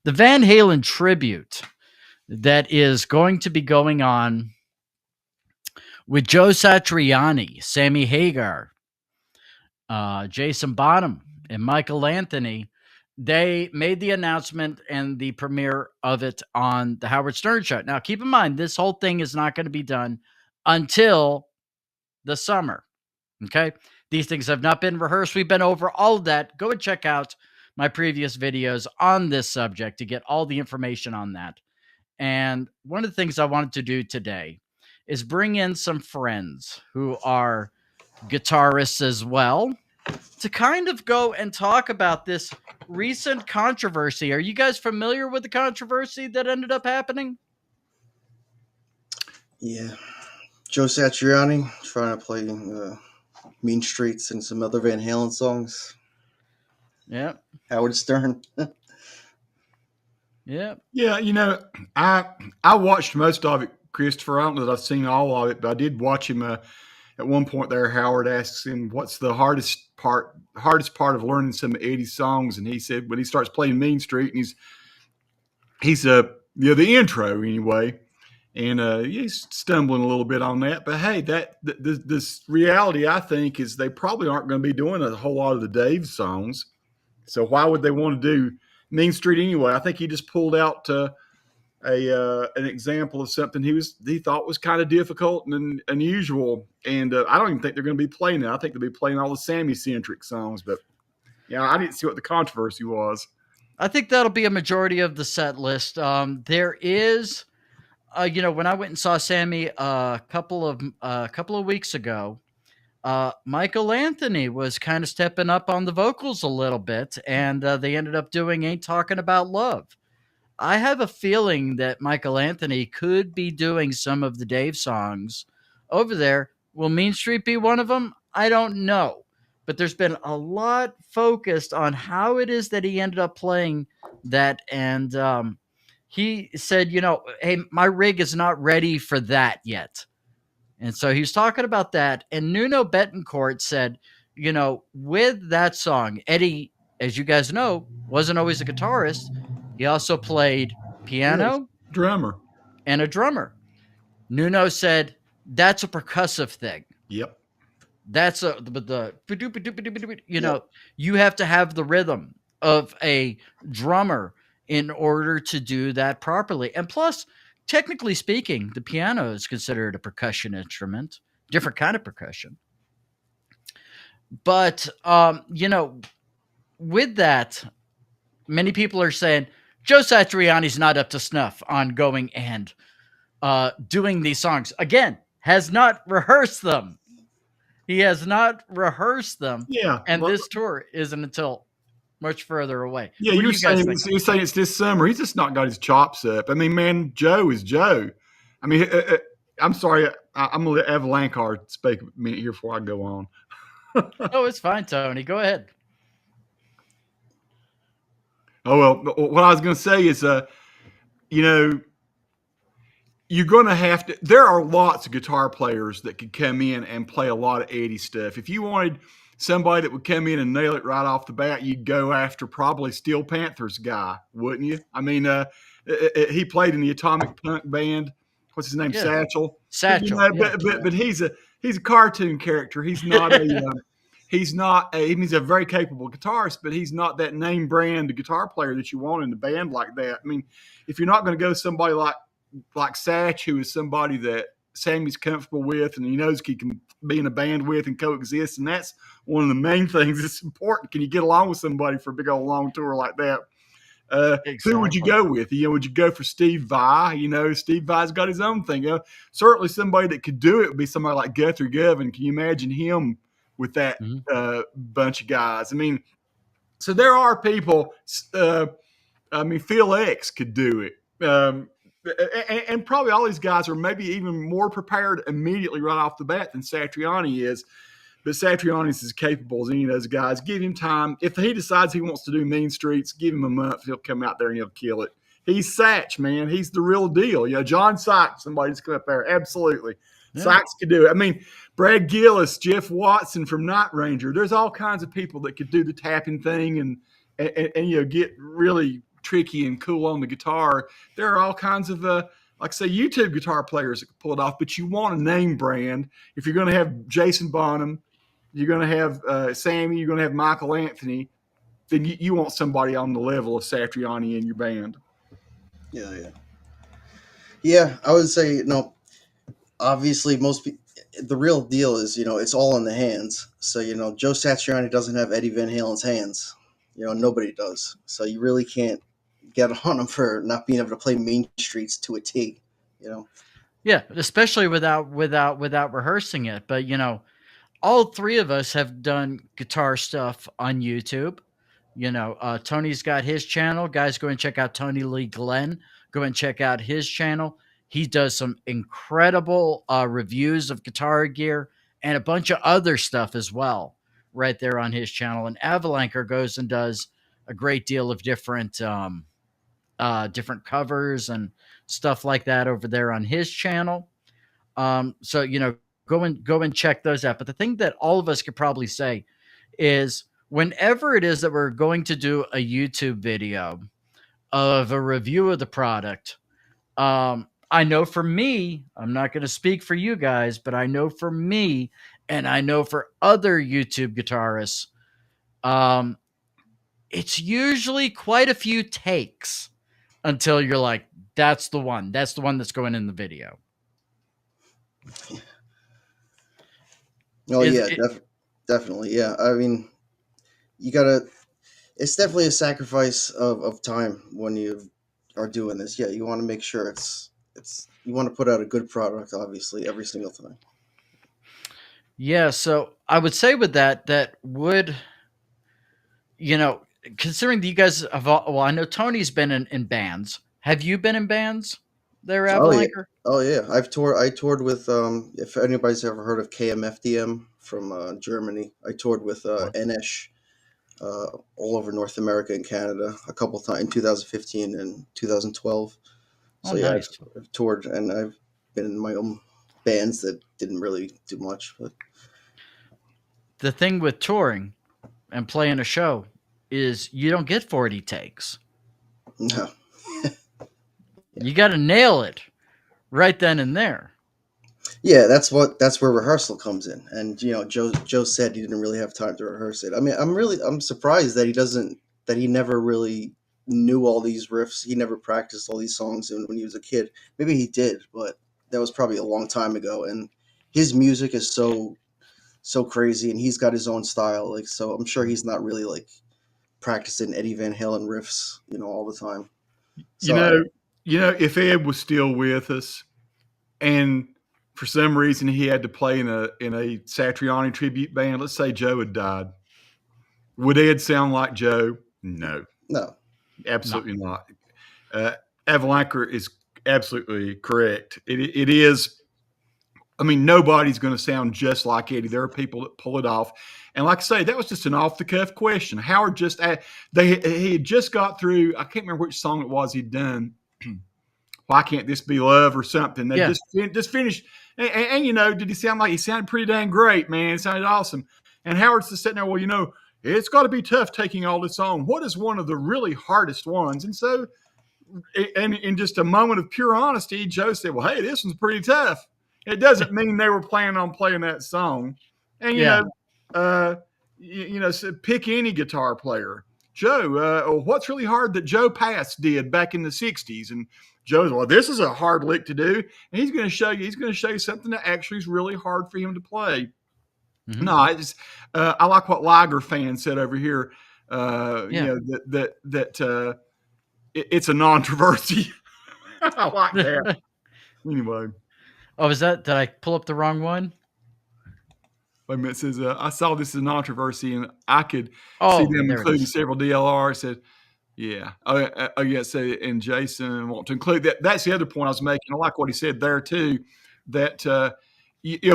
the Van Halen tribute that is going to be going on with Joe Satriani, Sammy Hagar, Jason Bonham, and Michael Anthony. They made the announcement and the premiere of it on the Howard Stern Show. Now, keep in mind, this whole thing is not going to be done until the summer. Okay. These things have not been rehearsed. We've been over all of that. Go and check out my previous videos on this subject to get all the information on that. And one of the things I wanted to do today is bring in some friends who are guitarists as well to kind of go and talk about this recent controversy. Are you guys familiar with the controversy that ended up happening? Yeah. Joe Satriani trying to play Mean Streets and some other Van Halen songs. Yeah. Howard Stern. Yeah. Yeah, I watched most of it, Christopher. I don't know that I've seen all of it, but I did watch him at one point there. Howard asks him, what's the hardest part of learning some 80s songs? And he said, when he starts playing Mean Street, and he's the intro anyway. And he's stumbling a little bit on that. But hey, this reality, I think, is they probably aren't going to be doing a whole lot of the Dave songs. So why would they want to do Mean Street anyway? I think he just pulled out an example of something he thought was kind of difficult and unusual. And I don't even think they're going to be playing it. I think they'll be playing all the Sammy-centric songs. But yeah, I didn't see what the controversy was. I think that'll be a majority of the set list. There is... when I went and saw Sammy a couple of weeks ago, Michael Anthony was kind of stepping up on the vocals a little bit, and they ended up doing "Ain't Talking About Love." I have a feeling that Michael Anthony could be doing some of the Dave songs over there. Will Mean Street be one of them? I don't know, but there's been a lot focused on how it is that he ended up playing that, and he said, hey, my rig is not ready for that yet. And so he was talking about that. And Nuno Betancourt said, with that song, Eddie, as you guys know, wasn't always a guitarist. He also played piano, drummer, and a drummer. Nuno said, that's a percussive thing. Yep. That's you have to have the rhythm of a drummer in order to do that properly. And plus, technically speaking, the piano is considered a percussion instrument, different kind of percussion. But, with that, many people are saying, Joe Satriani's not up to snuff on going and doing these songs. Again, has not rehearsed them. He has not rehearsed them. Yeah. And this tour isn't until much further away. Yeah, you're saying it's this summer. He's just not got his chops up. I mean, man, Joe is Joe. I mean, I'm sorry. I'm going to let Alvalanker speak a minute here before I go on. Oh, it's fine, Tony. Go ahead. Oh, well, what I was going to say is, you're going to have to – there are lots of guitar players that could come in and play a lot of 80s stuff. If you wanted – somebody that would come in and nail it right off the bat, you'd go after probably Steel Panther's guy, wouldn't you? I mean, he played in the Atomic Punk band. What's his name? Yeah. Satchel. But he's a cartoon character. He's not he's a very capable guitarist, but he's not that name brand guitar player that you want in the band like that. I mean, if you're not going to go somebody like Satch, who is somebody that Sammy's comfortable with and he knows he can be in a band with and coexist, and that's one of the main things that's important. Can you get along with somebody for a big old long tour like that? Exactly. Who would you go with? Would you go for Steve Vai? Steve Vai's got his own thing. Certainly somebody that could do it would be somebody like Guthrie Govan. Can you imagine him with that bunch of guys? I mean, so there are people. Phil X could do it. And probably all these guys are maybe even more prepared immediately right off the bat than Satriani is. But Satriani is as capable as any of those guys. Give him time. If he decides he wants to do Mean Streets, give him a month. He'll come out there and he'll kill it. He's Satch, man. He's the real deal. John Sykes, somebody just come up there. Absolutely. Yeah. Sykes could do it. I mean, Brad Gillis, Jeff Watson from Night Ranger. There's all kinds of people that could do the tapping thing and get really tricky and cool on the guitar, there are all kinds of like say YouTube guitar players that can pull it off. But you want a name brand. If you're going to have Jason Bonham, you're going to have Sammy, you're going to have Michael Anthony, then you want somebody on the level of Satriani in your band. Yeah. I would say obviously the real deal is it's all in the hands. So Joe Satriani doesn't have Eddie Van Halen's hands. Nobody does. So you really can't get on him for not being able to play Mean Streets to a T. Yeah, especially without rehearsing it. But all three of us have done guitar stuff on YouTube. Tony's got his channel. Guys, go and check out Tony Lee Glenn. Go and check out his channel. He does some incredible reviews of guitar gear and a bunch of other stuff as well right there on his channel. And Alvalanker goes and does a great deal of different covers and stuff like that over there on his channel. So go and check those out. But the thing that all of us could probably say is whenever it is that we're going to do a YouTube video of a review of the product, I know for me, I'm not going to speak for you guys, but I know for me and I know for other YouTube guitarists, it's usually quite a few takes until you're like, that's the one that's going in the video. Oh, yeah, definitely. Yeah. I mean, it's definitely a sacrifice of time when you are doing this. Yeah. You want to make sure you want to put out a good product, obviously, every single time. Yeah. So I would say with that would, considering that you guys have well, I know Tony's been in bands. Have you been in bands there, Alvalanker? Oh yeah. I toured with if anybody's ever heard of KMFDM from Germany. I toured with Enesh all over North America and Canada a couple times in 2015 and 2012. So Nice. I've toured and I've been in my own bands that didn't really do much. But the thing with touring and playing a show is you don't get 40 takes. No. You got to nail it right then and there. Yeah, that's where rehearsal comes in. And Joe said he didn't really have time to rehearse it. I mean, I'm surprised that he never really knew all these riffs. He never practiced all these songs when he was a kid. Maybe he did, but that was probably a long time ago. And his music is so crazy, and he's got his own style. Like, so I'm sure he's not really like practicing Eddie Van Halen riffs, all the time. So if Ed was still with us, and for some reason he had to play in a Satriani tribute band, let's say Joe had died, would Ed sound like Joe? No, absolutely not. Alvalanker is absolutely correct. It is. I mean, nobody's going to sound just like Eddie. There are people that pull it off. And like I say, that was just an off-the-cuff question. Howard he had just got through, I can't remember which song it was he'd done. Why Can't This Be Love or something. They just finished. And did he sound like he sounded pretty dang great, man. It sounded awesome. And Howard's just sitting there, well, it's got to be tough taking all this on. What is one of the really hardest ones? And so, and in just a moment of pure honesty, Joe said, well, hey, this one's pretty tough. It doesn't mean they were planning on playing that song. And, so pick any guitar player. Joe, what's really hard that Joe Pass did back in the 60s? And Joe's, well, this is a hard lick to do. And he's going to show you something that actually is really hard for him to play. Mm-hmm. No, I like what Liger fan said over here. That it's a non-controversy. I like that. Anyway. Oh, did I pull up the wrong one? Wait a minute. It says, I saw this as a controversy, and I could see them including several DLRs. Said, yeah. And Jason want to include that. That's the other point I was making. I like what he said there, too, that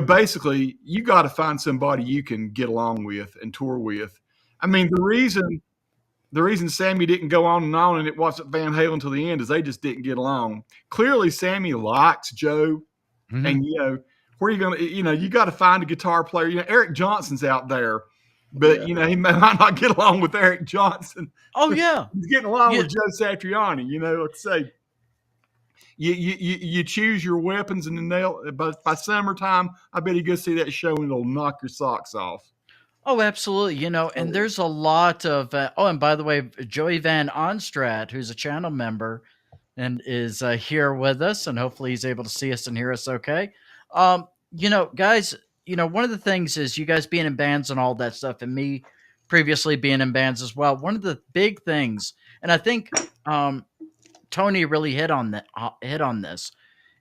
basically you got to find somebody you can get along with and tour with. I mean, the reason Sammy didn't go on and it wasn't Van Halen until the end is they just didn't get along. Clearly, Sammy likes Joe. Mm-hmm. And, where are you going to, you got to find a guitar player. Eric Johnson's out there but Yeah. he might not get along with Eric Johnson. Oh yeah, He's getting along yeah. with Joe Satriani. Let's say you choose your weapons and the nail. But by summertime, I bet you go see that show and it'll knock your socks off. Oh, absolutely. And Oh, there's a lot of. Oh, and by the way, Joey Van Onstrat, who's a channel member and is here with us, and hopefully he's able to see us and hear us okay. Guys, one of the things is you guys being in bands and all that stuff, and me previously being in bands as well. One of the big things, and I think Tony really hit on this,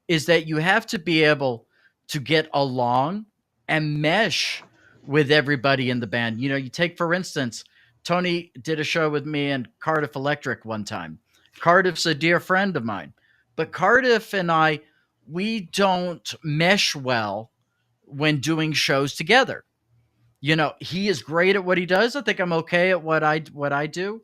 is that you have to be able to get along and mesh with everybody in the band. You take, for instance, Tony did a show with me and Cardiff Electric one time. Cardiff's a dear friend of mine, but Cardiff and I, we don't mesh well when doing shows together. He is great at what he does. I think I'm okay at what I do.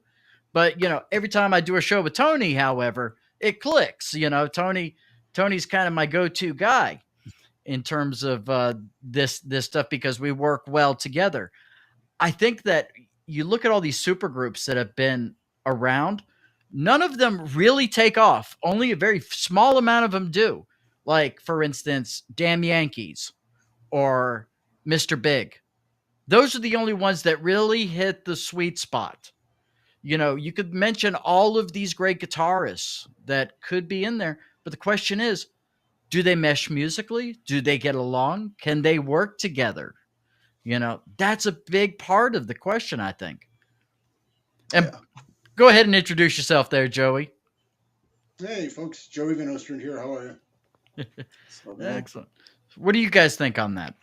But every time I do a show with Tony, however, it clicks. Tony's kind of my go-to guy in terms of this stuff because we work well together. I think that you look at all these super groups that have been around, none of them really take off. Only a very small amount of them do. Like, for instance, Damn Yankees or Mr. Big. Those are the only ones that really hit the sweet spot. You could mention all of these great guitarists that could be in there, but the question is, do they mesh musically? Do they get along? Can they work together? That's a big part of the question, I think. And yeah. go ahead and introduce yourself there, Joey. Hey, folks, Joey Van Ostrand here. How are you? So, yeah. Excellent. What do you guys think on that?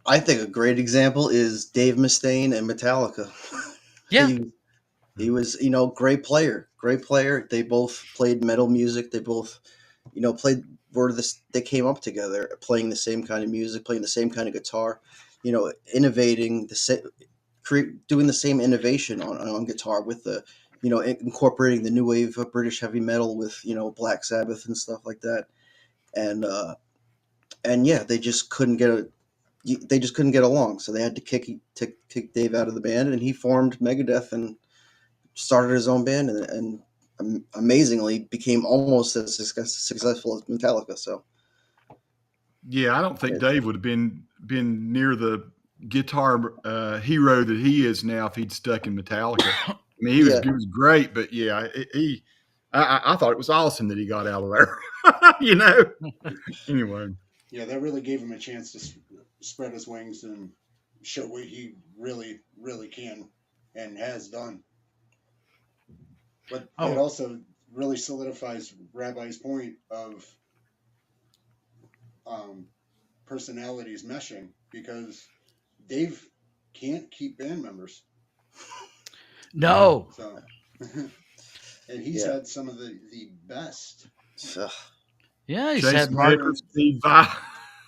I think a great example is Dave Mustaine and Metallica. Yeah. He was, great player. Great player. They both played metal music. They both, played where they came up together, playing the same kind of music, playing the same kind of guitar, innovating doing the same innovation on guitar with the, incorporating the new wave of British heavy metal with, Black Sabbath and stuff like that. And yeah, they just couldn't get along. So they had to kick Dave out of the band, and he formed Megadeth and started his own band, and amazingly became almost as successful as Metallica. So yeah, I don't think Dave would have been near the guitar hero that he is now if he'd stuck in Metallica. I mean, he was great, but yeah, I thought it was awesome that he got out of there. Anyway. Yeah, that really gave him a chance to spread his wings and show what he really, really can and has done. But it also really solidifies Rabbi's point of personalities meshing, because Dave can't keep band members. No. So, and he's had some of the best. Yeah, he's Jason had Baker, Steve Vai.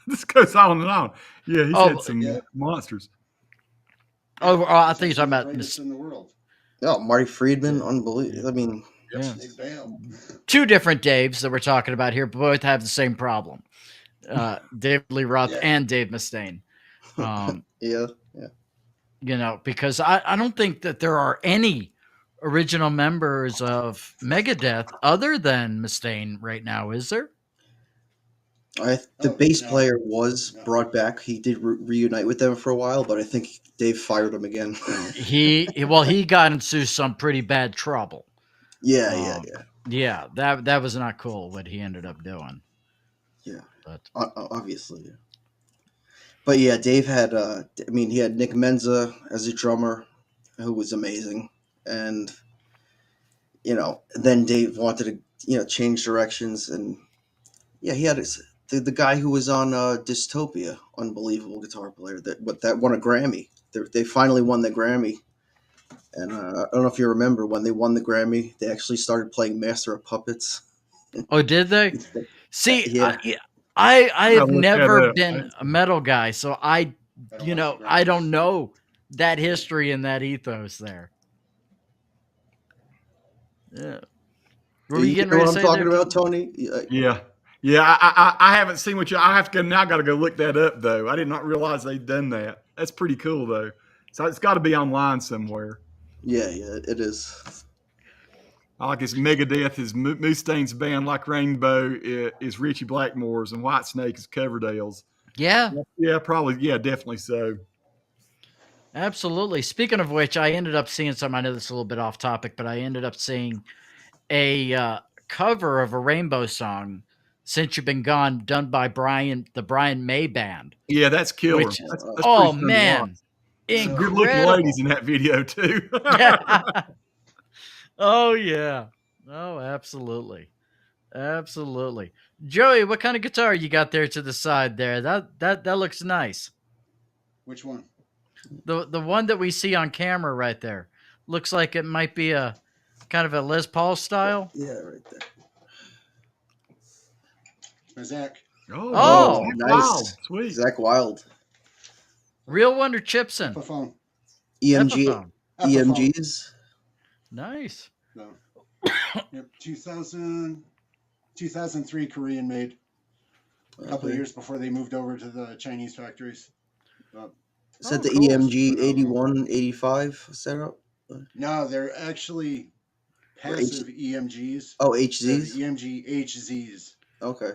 This goes on and on. Yeah, he's had some monsters. Oh, I think you're talking about in the world. No, Marty Friedman, unbelievable. I mean, two different Daves that we're talking about here, both have the same problem. David Lee Roth and Dave Mustaine. Because I don't think that there are any original members of Megadeth other than Mustaine right now, is there? The bass player was brought back. He did reunite with them for a while, but I think Dave fired him again. he got into some pretty bad trouble. Yeah. That was not cool what he ended up doing. Yeah, but obviously. Yeah. But yeah, Dave had. He had Nick Menza as a drummer, who was amazing, and then Dave wanted to change directions, and he had the guy who was on Dystopia, unbelievable guitar player that won a Grammy. They finally won the Grammy, and I don't know if you remember when they won the Grammy, they actually started playing Master of Puppets. Oh, did they? See, I have never been a metal guy, so I don't know that history and that ethos there. Yeah. What are you getting ready to say I'm talking about, Tony? Yeah. I haven't seen I have to go now. Got to go look that up though. I did not realize they'd done that. That's pretty cool though. So it's got to be online somewhere. Yeah, it is. I like his Megadeth, his Mustaine's band like Rainbow is Richie Blackmore's, and Whitesnake is Coverdale's. Yeah, Yeah, probably. Yeah, definitely so. absolutely. Speaking of which, I ended up seeing some. I know this is a little bit off topic, but I ended up seeing a cover of a Rainbow song, "Since You've Been Gone," done by the Brian May Band. Yeah, that's killer. Which, That's oh pretty fun to watch. man, Some good-looking incredible! ladies in that video too. Oh yeah, oh absolutely, absolutely. Joey, what kind of guitar you got there to the side there? That looks nice. Which one? The one that we see on camera right there looks like it might be a kind of a Les Paul style. Yeah, right there. It's my Zach. Oh, nice. Wild. Sweet. Zach Wild. Real one or Chipson? Epiphone. EMG. EMGs. Nice. No. Yep, 2003 Korean made. A couple of years before they moved over to the Chinese factories. Is that the cool. EMG 81, 85 setup? No, they're actually passive EMGs. Oh, They're HZs? the EMG HZs. Okay.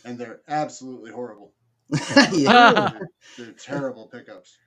And they're absolutely horrible. Yeah. They're terrible pickups.